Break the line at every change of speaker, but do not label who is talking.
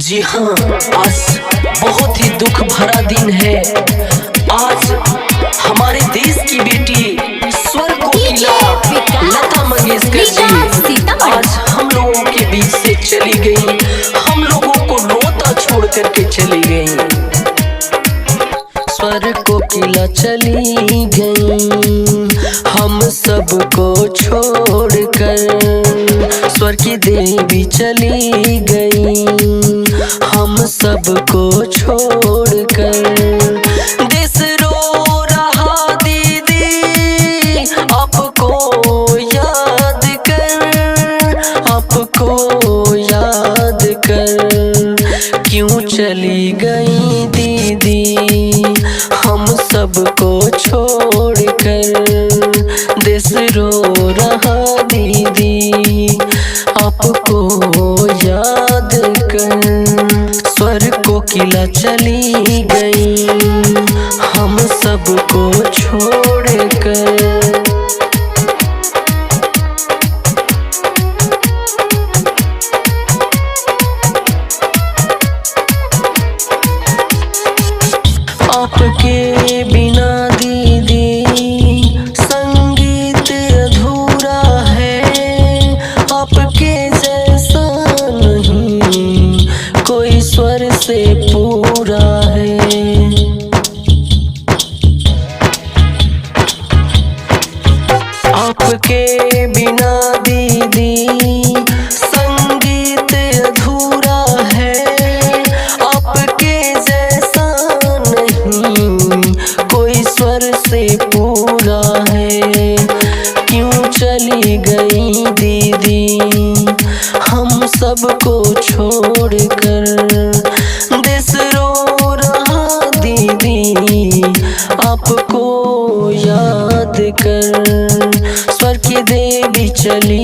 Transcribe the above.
जी हाँ, आज बहुत ही दुख भरा दिन है। आज हमारे देश की बेटी स्वर कोकिला लता मंगेशकर जी आज हम लोगों के बीच से चली गई, हम लोगों को रोता छोड़ करके चली गई। स्वर कोकिला चली गई हम सबको छोड़कर, स्वर की देवी चली गई हम सबको छोड़कर। देश रो रहा दीदी आपको याद कर, आपको याद कर। क्यों चली गई दीदी हम सबको छोड़कर। देश रो रहा दीदी आपको याद कर। स्वर कोकिला चली गई हम सबको छोड़कर। आपके बिना दीदी संगीत अधूरा है, आपके जैसा नहीं कोई स्वर से पूरा है। आपके बिना दीदी संगीत अधूरा है, आपके जैसा नहीं कोई स्वर से पूरा है। क्यों चली गई दीदी हम सबको छोड़कर। देश रो रहा दीदी आपको याद कर। स्वर की देवी चली